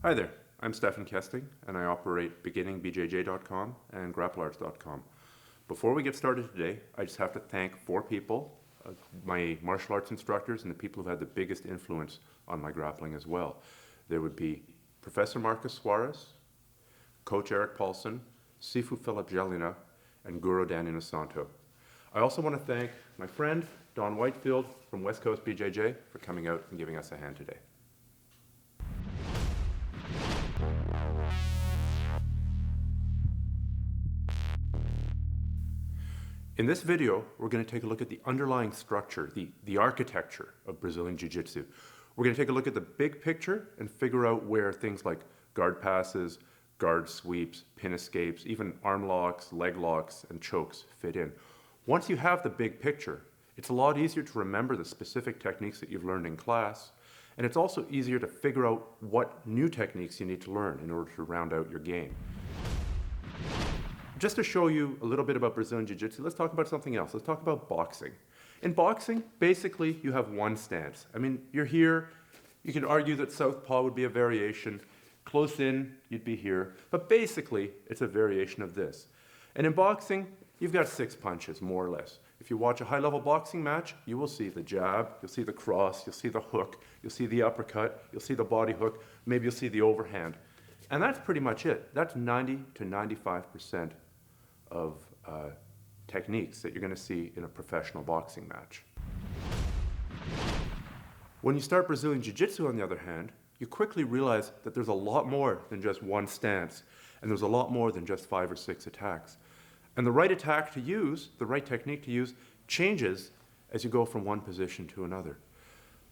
Hi there, I'm Stefan Kesting and I operate beginningbjj.com and grapplearts.com. Before we get started today, I just have to thank 4 people, my martial arts instructors and the people who've had the biggest influence on my grappling as well. There would be Professor Marcus Suarez, Coach Eric Paulson, Sifu Philip Jelena, and Guru Dan Inosanto. I also want to thank my friend Don Whitefield from West Coast BJJ for coming out and giving us a hand today. In this video, we're going to take a look at the underlying structure, the architecture of Brazilian Jiu-Jitsu. We're going to take a look at the big picture and figure out where things like guard passes, guard sweeps, pin escapes, even arm locks, leg locks, and chokes fit in. Once you have the big picture, it's a lot easier to remember the specific techniques that you've learned in class, and it's also easier to figure out what new techniques you need to learn in order to round out your game. Just to show you a little bit about Brazilian Jiu-Jitsu, let's talk about something else. Let's talk about boxing. In boxing, basically, you have one stance. I mean, you're here. You can argue that southpaw would be a variation. Close in, you'd be here. But basically, it's a variation of this. And in boxing, you've got 6 punches, more or less. If you watch a high-level boxing match, you will see the jab, you'll see the cross, you'll see the hook, you'll see the uppercut, you'll see the body hook, maybe you'll see the overhand. And that's pretty much it. That's 90 to 95% of techniques that you're going to see in a professional boxing match. When you start Brazilian Jiu-Jitsu, on the other hand, you quickly realize that there's a lot more than just one stance, and there's a lot more than just 5 or 6 attacks. And the right attack to use, the right technique to use, changes as you go from one position to another.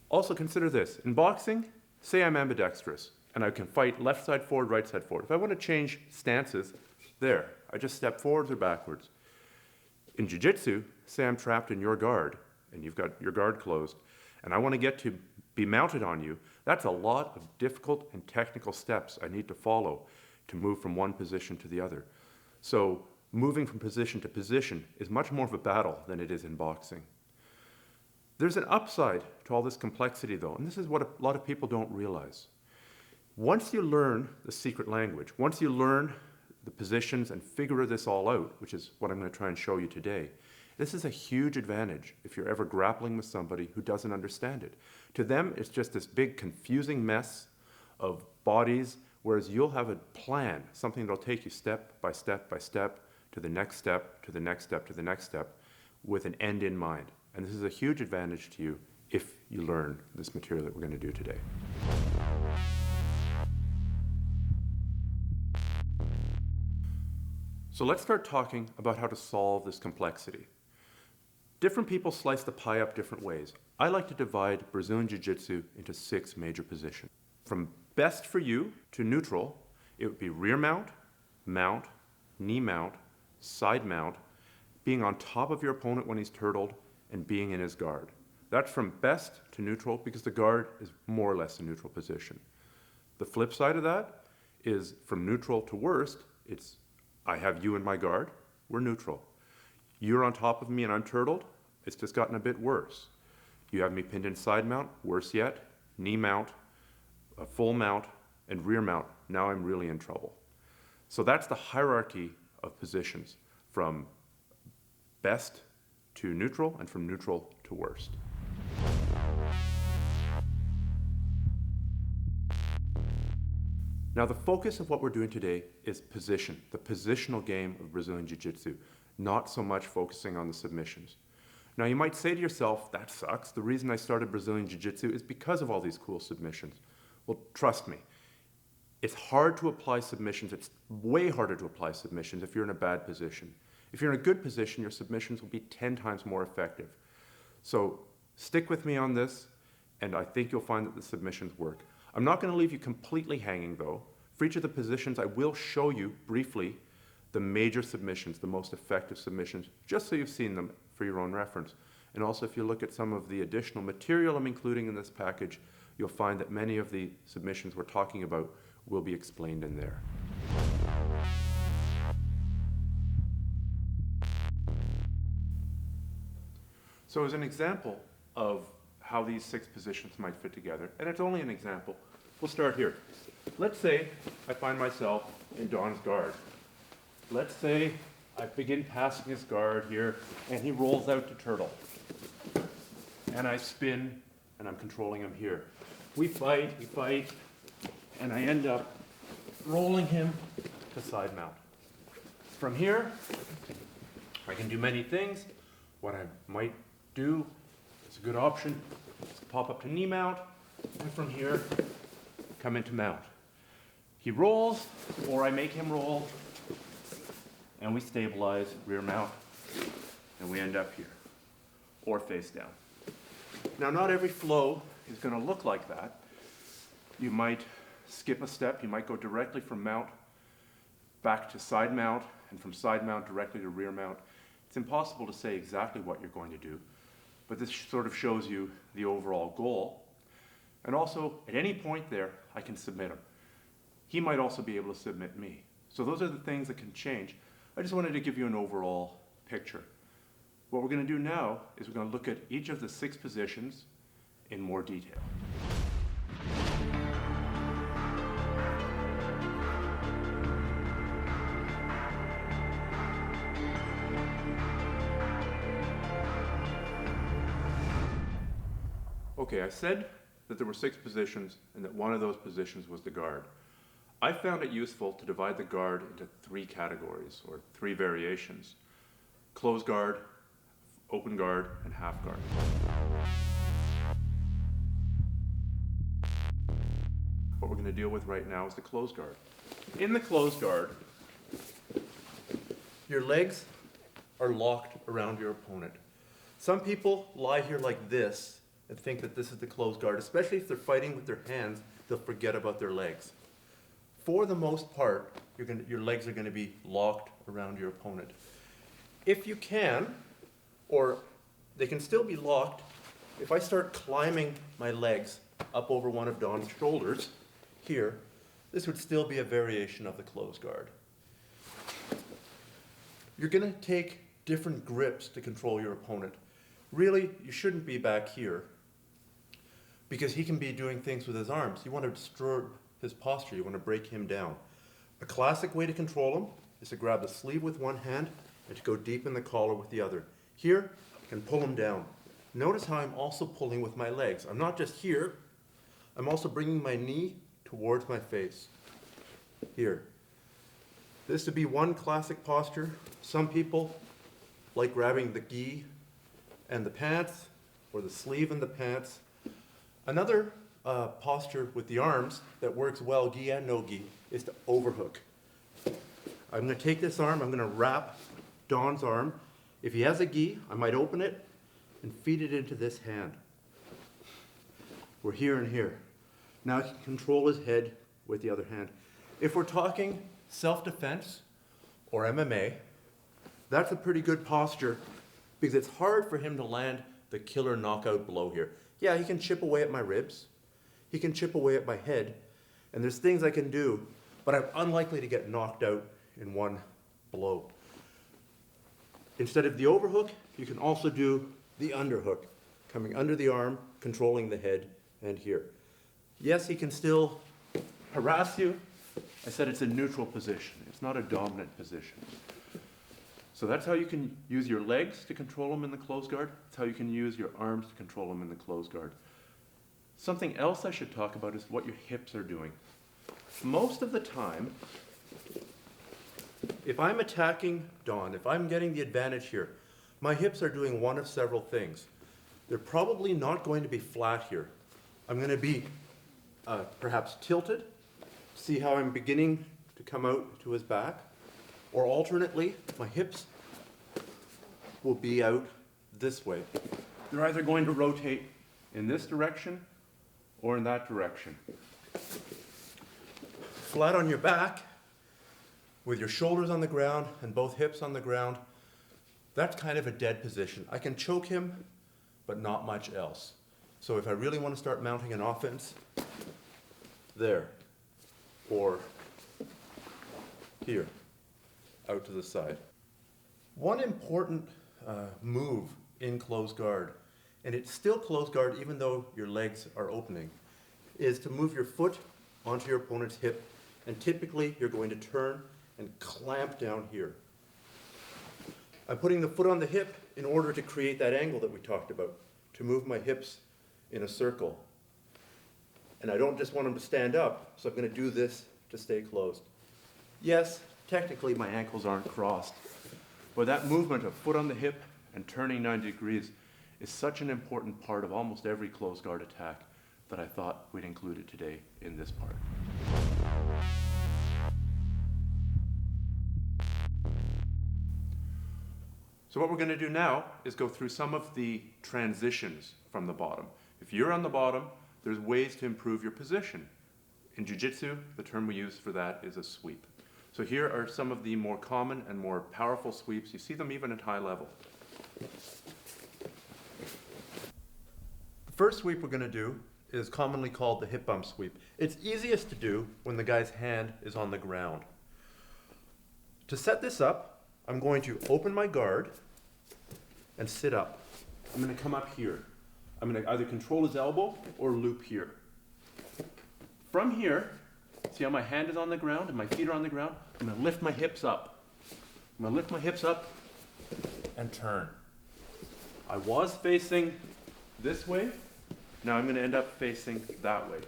Also consider this. In boxing, say I'm ambidextrous, and I can fight left side forward, right side forward. If I want to change stances, there, I just step forwards or backwards. In Jiu-Jitsu, say I'm trapped in your guard, and you've got your guard closed, and I want to get to be mounted on you, that's a lot of difficult and technical steps I need to follow to move from one position to the other. So moving from position to position is much more of a battle than it is in boxing. There's an upside to all this complexity, though, and this is what a lot of people don't realize. Once you learn the secret language, once you learn the positions and figure this all out, which is what I'm going to try and show you today, this is a huge advantage if you're ever grappling with somebody who doesn't understand it. To them, it's just this big confusing mess of bodies, whereas you'll have a plan, something that'll take you step by step by step to the next step, to the next step, to the next step, with an end in mind. And this is a huge advantage to you if you learn this material that we're going to do today. So let's start talking about how to solve this complexity. Different people slice the pie up different ways. I like to divide Brazilian Jiu-Jitsu into 6 major positions. From best for you to neutral, it would be rear mount, mount, knee mount, side mount, being on top of your opponent when he's turtled, and being in his guard. That's from best to neutral because the guard is more or less a neutral position. The flip side of that is from neutral to worst, it's I have you in my guard, we're neutral. You're on top of me and I'm turtled, it's just gotten a bit worse. You have me pinned in side mount, worse yet, knee mount, a full mount, and rear mount. Now I'm really in trouble. So that's the hierarchy of positions from best to neutral and from neutral to worst. Now the focus of what we're doing today is position, the positional game of Brazilian Jiu-Jitsu, not so much focusing on the submissions. Now you might say to yourself, that sucks. The reason I started Brazilian Jiu-Jitsu is because of all these cool submissions. Well, trust me, it's hard to apply submissions. It's way harder to apply submissions if you're in a bad position. If you're in a good position, your submissions will be 10 times more effective. So stick with me on this, and I think you'll find that the submissions work. I'm not going to leave you completely hanging, though. For each of the positions, I will show you briefly the major submissions, the most effective submissions, just so you've seen them for your own reference. And also, if you look at some of the additional material I'm including in this package, you'll find that many of the submissions we're talking about will be explained in there. So as an example of how these 6 positions might fit together, and it's only an example. We'll start here. Let's say I find myself in Don's guard. Let's say I begin passing his guard here, and he rolls out to turtle. And I spin, and I'm controlling him here. We fight, and I end up rolling him to side mount. From here, I can do many things. What I might do, it's a good option, is pop up to knee mount, and from here, come into mount. He rolls, or I make him roll, and we stabilize rear mount, and we end up here, or face down. Now, not every flow is going to look like that. You might skip a step. You might go directly from mount back to side mount, and from side mount directly to rear mount. It's impossible to say exactly what you're going to do, but this sort of shows you the overall goal. And also, at any point there, I can submit him. He might also be able to submit me. So those are the things that can change. I just wanted to give you an overall picture. What we're going to do now is we're going to look at each of the 6 positions in more detail. Okay, I said that there were 6 positions and that one of those positions was the guard. I found it useful to divide the guard into 3 categories, or 3 variations: close guard, open guard, and half guard. What we're going to deal with right now is the close guard. In the close guard, your legs are locked around your opponent. Some people lie here like this and think that this is the close guard, especially if they're fighting with their hands, they'll forget about their legs. For the most part, your legs are going to be locked around your opponent. If you can, or they can still be locked, if I start climbing my legs up over one of Don's shoulders here, this would still be a variation of the close guard. You're going to take different grips to control your opponent. Really, you shouldn't be back here because he can be doing things with his arms. You want to disturb his posture. You want to break him down. A classic way to control him is to grab the sleeve with one hand and to go deep in the collar with the other. Here, I can pull him down. Notice how I'm also pulling with my legs. I'm not just here, I'm also bringing my knee towards my face. Here. This would be one classic posture. Some people like grabbing the gi and the pants, or the sleeve and the pants. Another posture with the arms that works well, gi and no gi, is to overhook. I'm going to take this arm, I'm going to wrap Don's arm. If he has a gi, I might open it and feed it into this hand. We're here and here. Now I can control his head with the other hand. If we're talking self-defense or MMA, that's a pretty good posture because it's hard for him to land the killer knockout blow here. Yeah, he can chip away at my ribs. He can chip away at my head. And there's things I can do, but I'm unlikely to get knocked out in one blow. Instead of the overhook, you can also do the underhook, coming under the arm, controlling the head, and here. Yes, he can still harass you. I said it's a neutral position. It's not a dominant position. So that's how you can use your legs to control him in the close guard. That's how you can use your arms to control him in the close guard. Something else I should talk about is what your hips are doing. Most of the time, if I'm attacking Don, if I'm getting the advantage here, my hips are doing one of several things. They're probably not going to be flat here. I'm going to be perhaps tilted. See how I'm beginning to come out to his back? Or alternately, my hips will be out this way. They're either going to rotate in this direction or in that direction. Flat on your back, with your shoulders on the ground and both hips on the ground, that's kind of a dead position. I can choke him, but not much else. So if I really want to start mounting an offense, there, or here, out to the side. One important move in close guard and it's still closed guard even though your legs are opening, is to move your foot onto your opponent's hip, and typically you're going to turn and clamp down here. I'm putting the foot on the hip in order to create that angle that we talked about, to move my hips in a circle. And I don't just want them to stand up, so I'm going to do this to stay closed. Yes, technically my ankles aren't crossed, but that movement of foot on the hip and turning 90 degrees is such an important part of almost every closed guard attack that I thought we'd include it today in this part. So what we're going to do now is go through some of the transitions from the bottom. If you're on the bottom, there's ways to improve your position. In jiu-jitsu, the term we use for that is a sweep. So here are some of the more common and more powerful sweeps. You see them even at high level. The first sweep we're going to do is commonly called the hip bump sweep. It's easiest to do when the guy's hand is on the ground. To set this up, I'm going to open my guard and sit up. I'm going to come up here. I'm going to either control his elbow or loop here. From here, see how my hand is on the ground and my feet are on the ground? I'm going to lift my hips up. I'm going to lift my hips up and turn. I was facing this way. Now I'm going to end up facing that way.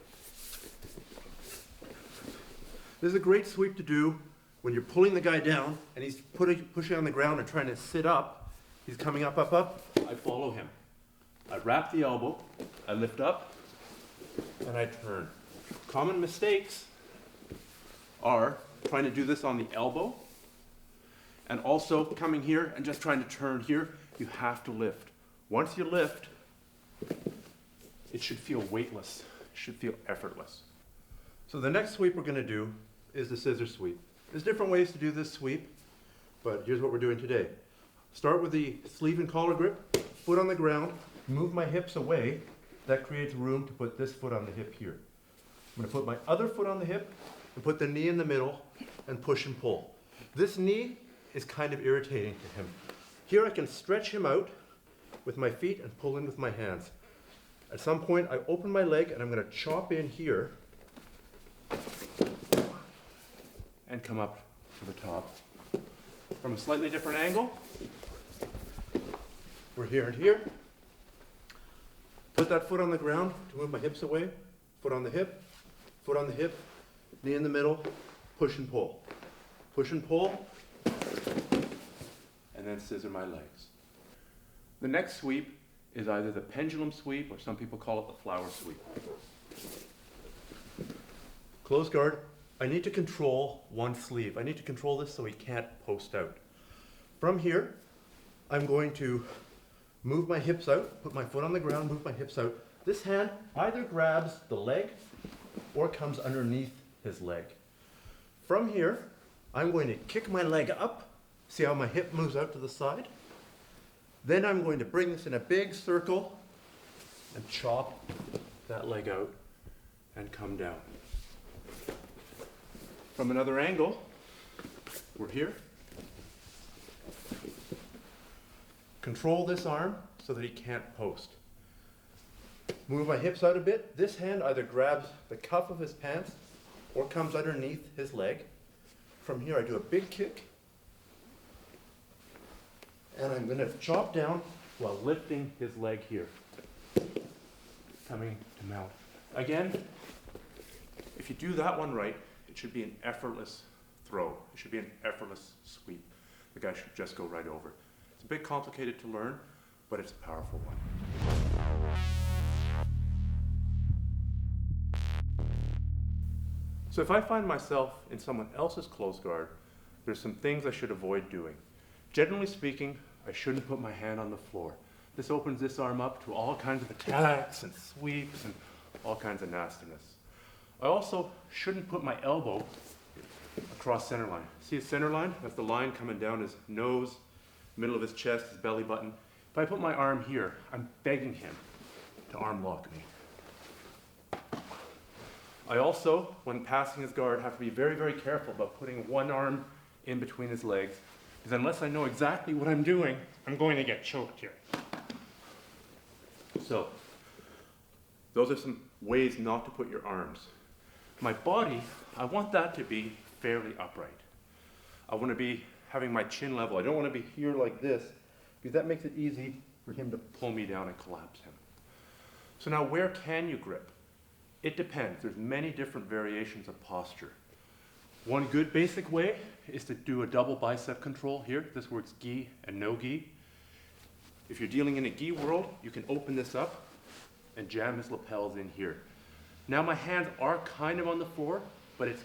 This is a great sweep to do when you're pulling the guy down and he's pushing on the ground and trying to sit up. He's coming up, up, up. I follow him. I wrap the elbow, I lift up, and I turn. Common mistakes are trying to do this on the elbow and also coming here and just trying to turn here. You have to lift. Once you lift, it should feel weightless. It should feel effortless. So the next sweep we're going to do is the scissor sweep. There's different ways to do this sweep, but here's what we're doing today. Start with the sleeve and collar grip, foot on the ground, move my hips away. That creates room to put this foot on the hip here. I'm going to put my other foot on the hip and put the knee in the middle and push and pull. This knee is kind of irritating to him. Here I can stretch him out with my feet and pull in with my hands. At some point I open my leg and I'm going to chop in here and come up to the top. From a slightly different angle, we're here and here. Put that foot on the ground to move my hips away. Foot on the hip, knee in the middle, push and pull. Push and pull, and then scissor my legs. The next sweep is either the pendulum sweep, or some people call it the flower sweep. Close guard. I need to control one sleeve. I need to control this so he can't post out. From here, I'm going to move my hips out, put my foot on the ground, move my hips out. This hand either grabs the leg or comes underneath his leg. From here, I'm going to kick my leg up. See how my hip moves out to the side? Then I'm going to bring this in a big circle and chop that leg out and come down. From another angle, we're here. Control this arm so that he can't post. Move my hips out a bit. This hand either grabs the cuff of his pants or comes underneath his leg. From here I do a big kick. And I'm going to chop down while lifting his leg here. Coming to mount. Again, if you do that one right, it should be an effortless throw. It should be an effortless sweep. The guy should just go right over. It's a bit complicated to learn, but it's a powerful one. So if I find myself in someone else's close guard, there's some things I should avoid doing. Generally speaking, I shouldn't put my hand on the floor. This opens this arm up to all kinds of attacks and sweeps and all kinds of nastiness. I also shouldn't put my elbow across center line. See his center line? That's the line coming down his nose, middle of his chest, his belly button. If I put my arm here, I'm begging him to arm lock me. I also, when passing his guard, have to be very, very careful about putting one arm in between his legs, because unless I know exactly what I'm doing, I'm going to get choked here. So those are some ways not to put your arms. My body, I want that to be fairly upright. I want to be having my chin level. I don't want to be here like this, because that makes it easy for him to pull me down and collapse him. So now where can you grip? It depends. There's many different variations of posture. One good basic way is to do a double bicep control here. This works gi and no gi. If you're dealing in a gi world, you can open this up and jam his lapels in here. Now my hands are kind of on the floor, but it's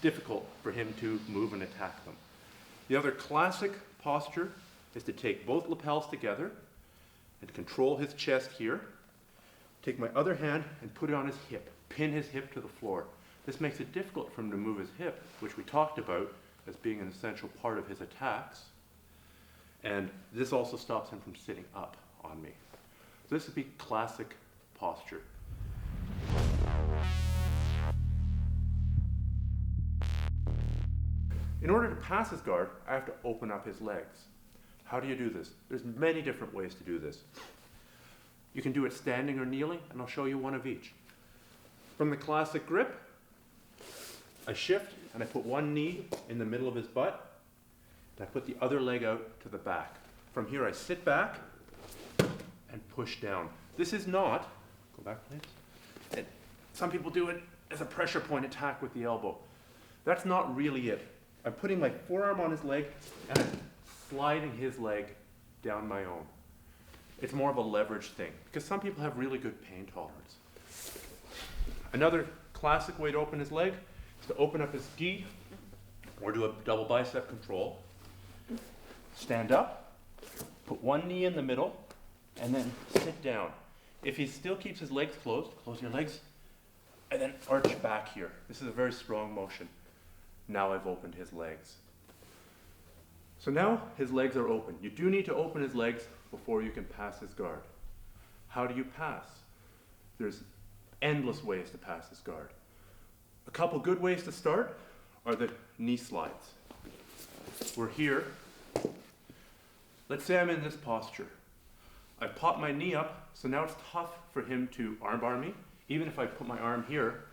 difficult for him to move and attack them. The other classic posture is to take both lapels together and control his chest here. Take my other hand and put it on his hip, pin his hip to the floor. This makes it difficult for him to move his hip, which we talked about as being an essential part of his attacks. And this also stops him from sitting up on me. So this would be classic posture. In order to pass his guard, I have to open up his legs. How do you do this? There's many different ways to do this. You can do it standing or kneeling, and I'll show you one of each. From the classic grip, I shift and I put one knee in the middle of his butt, and I put the other leg out to the back. From here I sit back and push down. This is not, go back please. Some people do it as a pressure point attack with the elbow. That's not really it. I'm putting my forearm on his leg and I'm sliding his leg down my own. It's more of a leverage thing because some people have really good pain tolerance. Another classic way to open his leg is to open up his gi or do a double bicep control. Stand up, put one knee in the middle, and then sit down. If he still keeps his legs closed, close your legs, and then arch back here. This is a very strong motion. Now I've opened his legs. So now his legs are open. You do need to open his legs before you can pass his guard. How do you pass? There's endless ways to pass his guard. A couple good ways to start are the knee slides. We're here. Let's say I'm in this posture. I pop my knee up, so now it's tough for him to armbar me. Even if I put my arm here,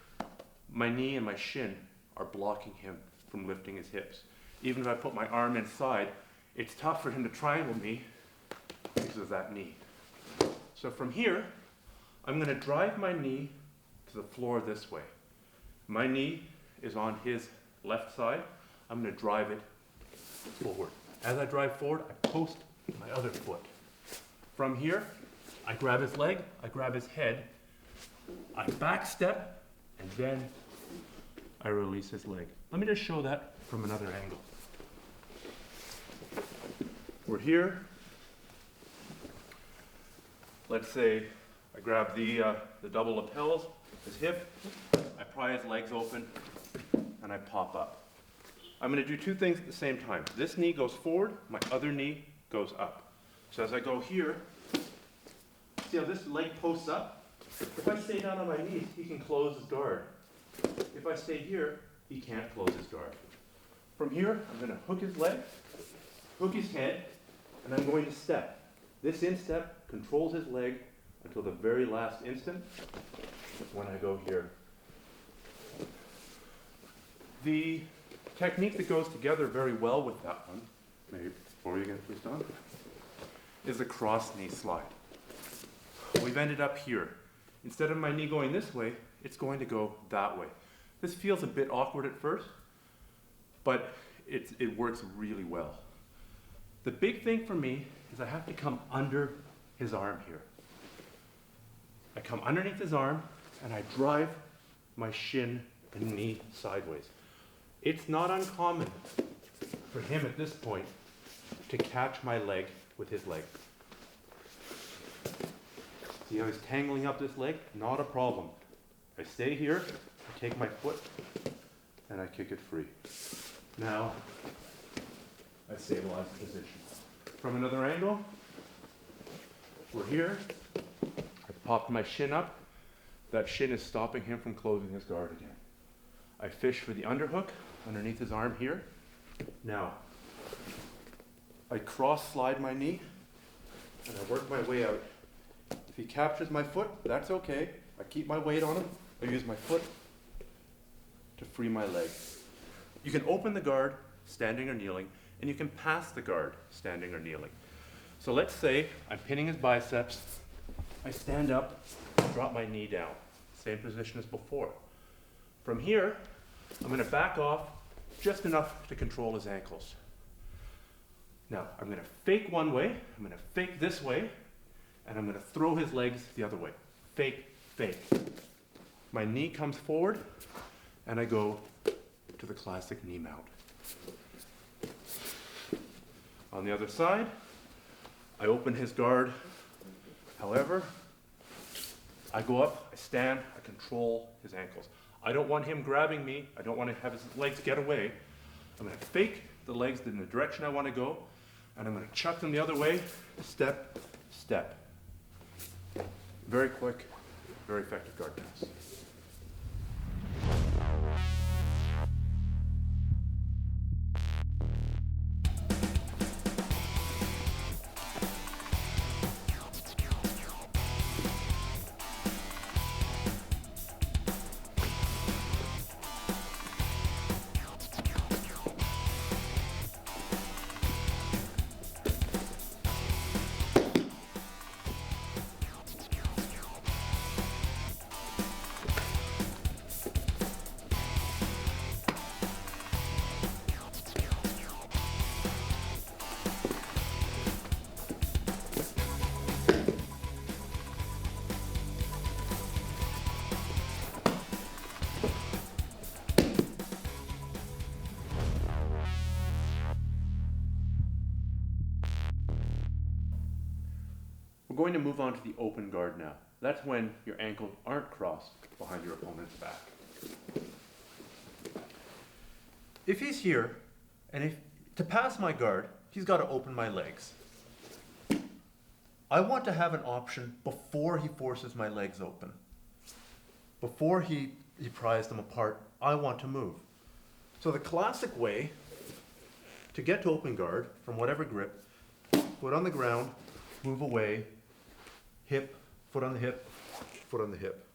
my knee and my shin are blocking him from lifting his hips. Even if I put my arm inside, it's tough for him to triangle me because of that knee. So from here, I'm going to drive my knee to the floor this way. My knee is on his left side. I'm going to drive it forward. As I drive forward, I post my other foot. From here, I grab his leg, I grab his head, I back step, and then I release his leg. Let me just show that from another angle. We're here. Let's say I grab the double lapels, his hip, I pry his legs open, and I pop up. I'm going to do two things at the same time. This knee goes forward, my other knee goes up. So as I go here, see how this leg posts up? If I stay down on my knees, he can close his guard. If I stay here, he can't close his guard. From here, I'm going to hook his leg, hook his head, and I'm going to step. This instep controls his leg until the very last instant when I go here. The technique that goes together very well with that one, maybe before you get this done, is the cross knee slide. We've ended up here. Instead of my knee going this way, it's going to go that way. This feels a bit awkward at first, but it works really well. The big thing for me is I have to come under his arm here. I come underneath his arm and I drive my shin and knee sideways. It's not uncommon for him at this point to catch my leg with his leg. See how he's tangling up this leg? Not a problem. I stay here, I take my foot, and I kick it free. Now, I stabilize the position. From another angle, we're here. I popped my shin up. That shin is stopping him from closing his guard again. I fish for the underhook underneath his arm here. Now, I cross slide my knee, and I work my way out he captures my foot, that's okay. I keep my weight on him. I use my foot to free my leg. You can open the guard standing or kneeling, and you can pass the guard standing or kneeling. So let's say I'm pinning his biceps. I stand up, drop my knee down. Same position as before. From here, I'm going to back off just enough to control his ankles. Now, I'm going to fake one way, I'm going to fake this way, and I'm going to throw his legs the other way. Fake, fake. My knee comes forward, and I go to the classic knee mount. On the other side, I open his guard. However, I go up, I stand, I control his ankles. I don't want him grabbing me. I don't want to have his legs get away. I'm going to fake the legs in the direction I want to go, and I'm going to chuck them the other way, step, step. Very quick, very effective guard pass. We're going to move on to the open guard now. That's when your ankles aren't crossed behind your opponent's back. If he's here, and to pass my guard, he's got to open my legs. I want to have an option before he forces my legs open. Before he pries them apart, I want to move. So the classic way to get to open guard from whatever grip, foot on the ground, move away, hip, foot on the hip, foot on the hip.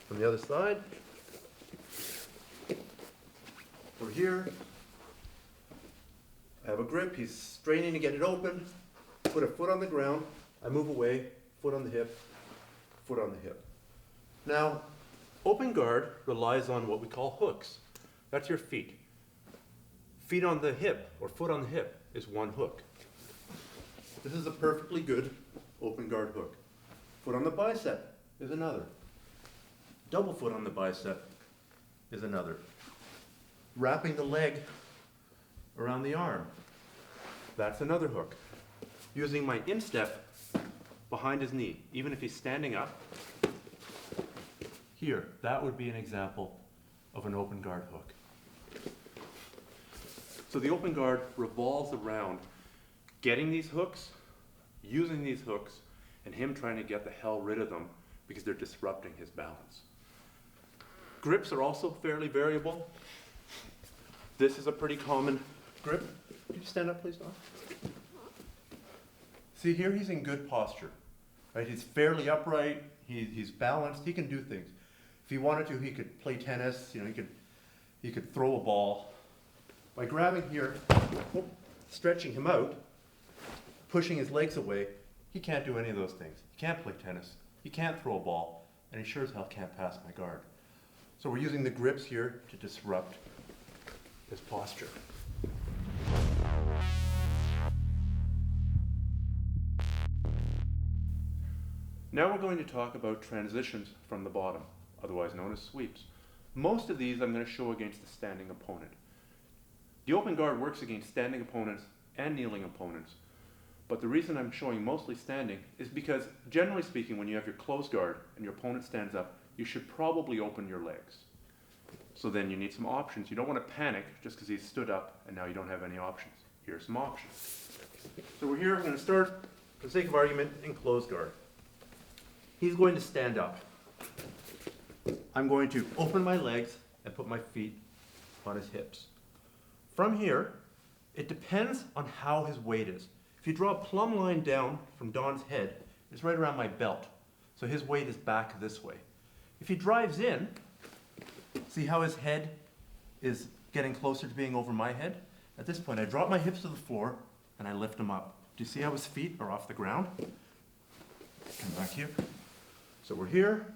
From the other side, we're here. I have a grip, he's straining to get it open. Put a foot on the ground, I move away, foot on the hip, foot on the hip. Now, open guard relies on what we call hooks. That's your feet. Feet on the hip, or foot on the hip, is one hook. This is a perfectly good open guard hook. Foot on the bicep is another. Double foot on the bicep is another. Wrapping the leg around the arm, that's another hook. Using my instep behind his knee, even if he's standing up, here, that would be an example of an open guard hook. So the open guard revolves around getting these hooks, using these hooks, and him trying to get the hell rid of them because they're disrupting his balance. Grips are also fairly variable. This is a pretty common grip. Can you stand up, please, Don? See here, he's in good posture. Right? He's fairly upright. He's balanced. He can do things. If he wanted to, he could play tennis. He could throw a ball. By grabbing here, stretching him out, pushing his legs away, he can't do any of those things. He can't play tennis. He can't throw a ball, and he sure as hell can't pass my guard. So we're using the grips here to disrupt his posture. Now we're going to talk about transitions from the bottom, otherwise known as sweeps. Most of these I'm going to show against a standing opponent. The open guard works against standing opponents and kneeling opponents, but the reason I'm showing mostly standing is because, generally speaking, when you have your closed guard and your opponent stands up, you should probably open your legs. So then you need some options. You don't want to panic just because he's stood up and now you don't have any options. Here are some options. So we're here, I'm going to start, for the sake of argument, in closed guard. He's going to stand up. I'm going to open my legs and put my feet on his hips. From here, it depends on how his weight is. If you draw a plumb line down from Don's head, it's right around my belt. So his weight is back this way. If he drives in, see how his head is getting closer to being over my head? At this point, I drop my hips to the floor and I lift him up. Do you see how his feet are off the ground? Come back here. So we're here.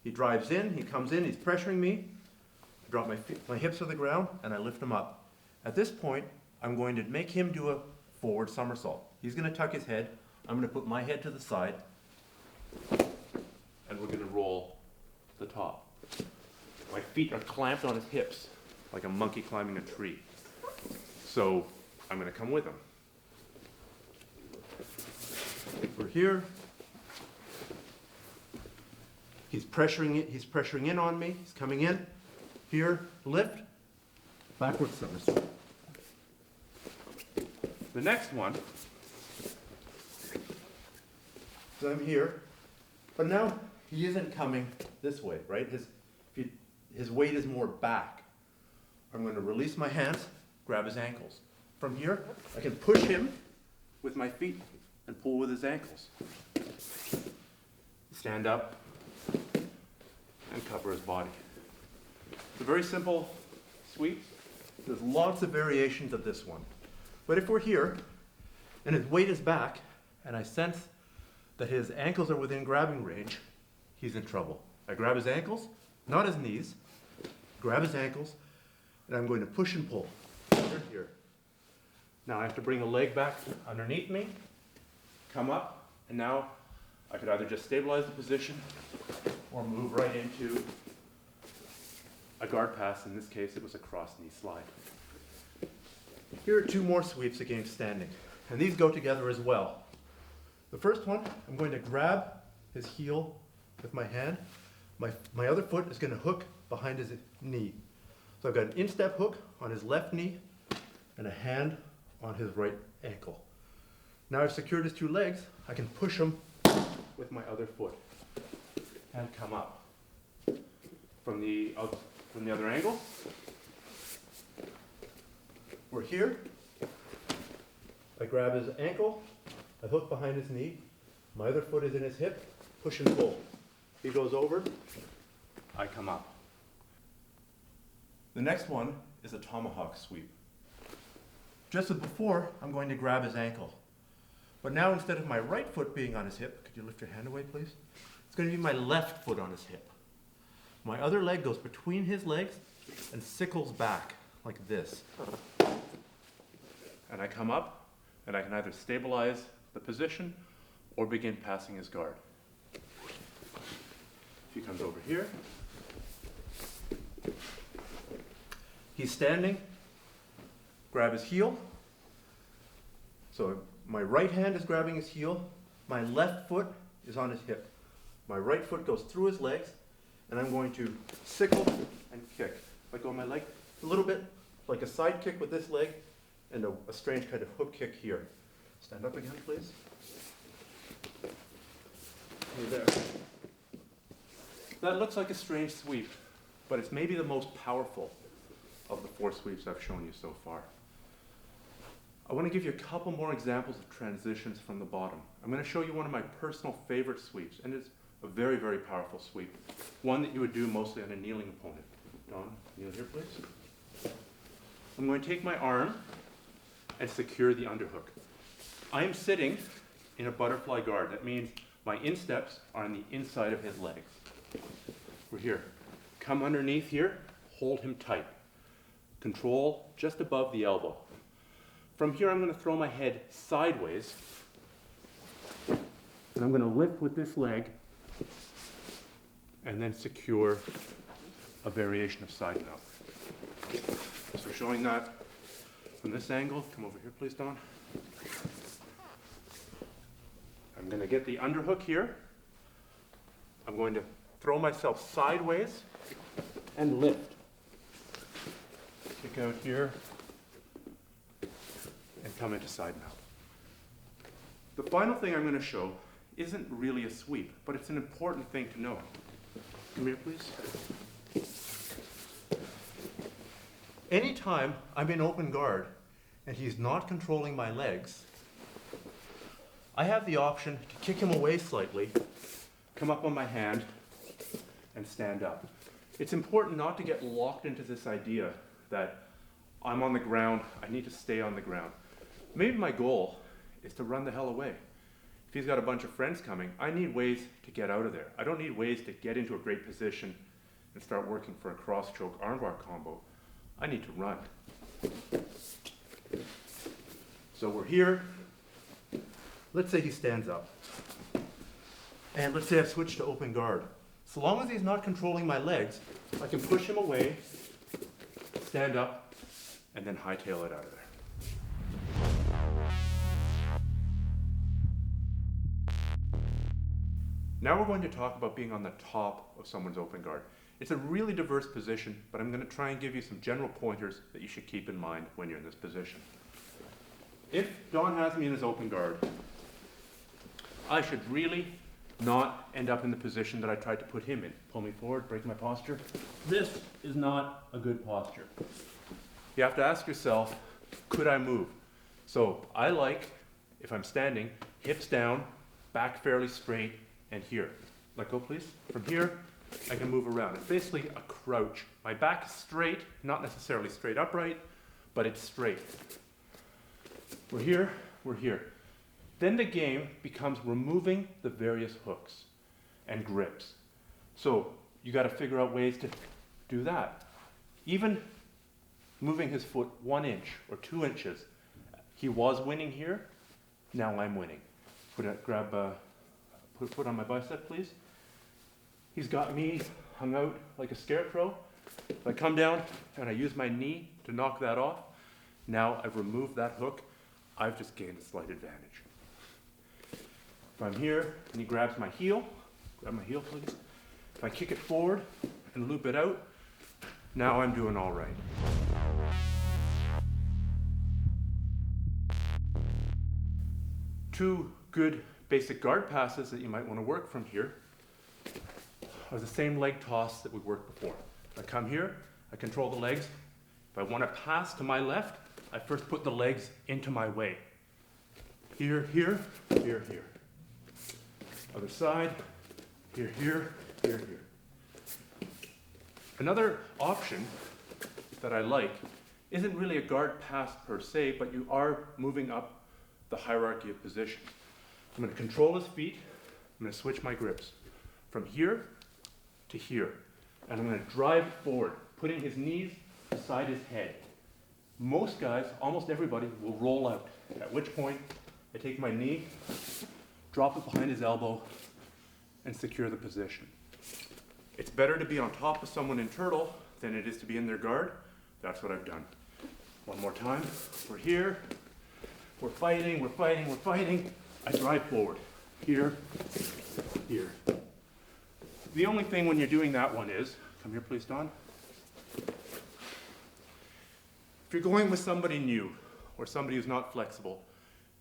He drives in, he comes in, he's pressuring me. I drop my hips to the ground and I lift him up. At this point, I'm going to make him do a forward somersault. He's going to tuck his head. I'm going to put my head to the side and we're going to roll the top. My feet are clamped on his hips like a monkey climbing a tree. So I'm going to come with him. We're here. He's pressuring in on me. He's coming in. Here, lift, backwards somersault. The next one, so I'm here, but now he isn't coming this way, right? His weight is more back. I'm going to release my hands, grab his ankles. From here, I can push him with my feet and pull with his ankles. Stand up and cover his body. It's a very simple sweep. There's lots of variations of this one. But if we're here and his weight is back and I sense that his ankles are within grabbing range, he's in trouble. I grab his ankles, not his knees, grab his ankles, and I'm going to push and pull. Here. Now I have to bring a leg back underneath me, come up, and now I could either just stabilize the position or move right into a guard pass. In this case, it was a cross knee slide. Here are two more sweeps against standing, and these go together as well. The first one, I'm going to grab his heel with my hand. My other foot is going to hook behind his knee. So I've got an instep hook on his left knee and a hand on his right ankle. Now I've secured his two legs, I can push him with my other foot and come up. From the other angle, we're here. I grab his ankle, I hook behind his knee, my other foot is in his hip, push and pull. He goes over, I come up. The next one is a tomahawk sweep. Just as before, I'm going to grab his ankle. But now instead of my right foot being on his hip, could you lift your hand away, please? It's going to be my left foot on his hip. My other leg goes between his legs and sickles back like this. And I come up and I can either stabilize the position or begin passing his guard. He comes over here. He's standing, grab his heel. So my right hand is grabbing his heel, my left foot is on his hip. My right foot goes through his legs, and I'm going to sickle and kick. Let go of my leg, a little bit like a side kick with this leg, and a strange kind of hook kick here. Stand up again, please. There. That looks like a strange sweep, but it's maybe the most powerful of the 4 sweeps I've shown you so far. I want to give you a couple more examples of transitions from the bottom. I'm going to show you one of my personal favorite sweeps, and it's a very, very powerful sweep. One that you would do mostly on a kneeling opponent. Don, kneel here, please. I'm going to take my arm and secure the underhook. I am sitting in a butterfly guard. That means my insteps are on the inside of his legs. We're here. Come underneath here, hold him tight. Control just above the elbow. From here, I'm going to throw my head sideways, and I'm going to lift with this leg, and then secure a variation of side mount. So showing that from this angle, come over here please, Don. I'm going to get the underhook here. I'm going to throw myself sideways and lift. Kick out here and come into side mount. The final thing I'm going to show isn't really a sweep, but it's an important thing to know. Come here, please. Anytime I'm in open guard and he's not controlling my legs, I have the option to kick him away slightly come up on my hand, and stand up. It's important not to get locked into this idea that I'm on the ground, I need to stay on the ground. Maybe my goal is to run the hell away. If he's got a bunch of friends coming, I need ways to get out of there. I don't need ways to get into a great position and start working for a cross choke armbar combo. I need to run. So we're here. Let's say he stands up. And let's say I've switched to open guard. So long as he's not controlling my legs, I can push him away, stand up, and then hightail it out of there. Now we're going to talk about being on the top of someone's open guard. It's a really diverse position, but I'm going to try and give you some general pointers that you should keep in mind when you're in this position. If Don has me in his open guard, I should really not end up in the position that I tried to put him in. Pull me forward, break my posture. This is not a good posture. You have to ask yourself, could I move? So I like, if I'm standing, hips down, back fairly straight, and here. Let go, please. From here, I can move around. It's basically a crouch. My back is straight, not necessarily straight upright, but it's straight. We're here, we're here. Then the game becomes removing the various hooks and grips. So you got to figure out ways to do that. Even moving his foot 1 inch or 2 inches. He was winning here, now I'm winning. Put foot on my bicep, please. He's got me hung out like a scarecrow. If I come down and I use my knee to knock that off, now I've removed that hook, I've just gained a slight advantage. If I'm here and he grabs my heel, grab my heel please. If I kick it forward and loop it out, now I'm doing all right. Two good basic guard passes that you might want to work from here are the same leg toss that we worked before. I come here, I control the legs. If I want to pass to my left, I first put the legs into my way. Here, here, here, here. Other side, here, here, here, here. Another option that I like isn't really a guard pass per se, but you are moving up the hierarchy of positions. I'm going to control his feet. I'm going to switch my grips from here to here. And I'm going to drive forward, putting his knees beside his head. Most guys, almost everybody, will roll out, at which point I take my knee, drop it behind his elbow, and secure the position. It's better to be on top of someone in turtle than it is to be in their guard. That's what I've done. One more time. We're here. We're fighting, we're fighting, we're fighting. I drive forward. Here, here. The only thing when you're doing that one is, come here please, Don. If you're going with somebody new or somebody who's not flexible,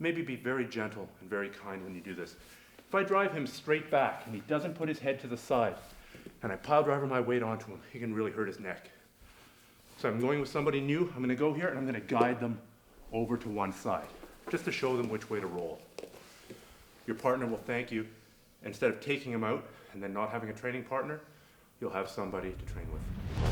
maybe be very gentle and very kind when you do this. If I drive him straight back and he doesn't put his head to the side and I pile driver my weight onto him, he can really hurt his neck. So I'm going with somebody new, I'm going to go here and I'm going to guide them over to one side, just to show them which way to roll. Your partner will thank you. Instead of taking him out and then not having a training partner, you'll have somebody to train with.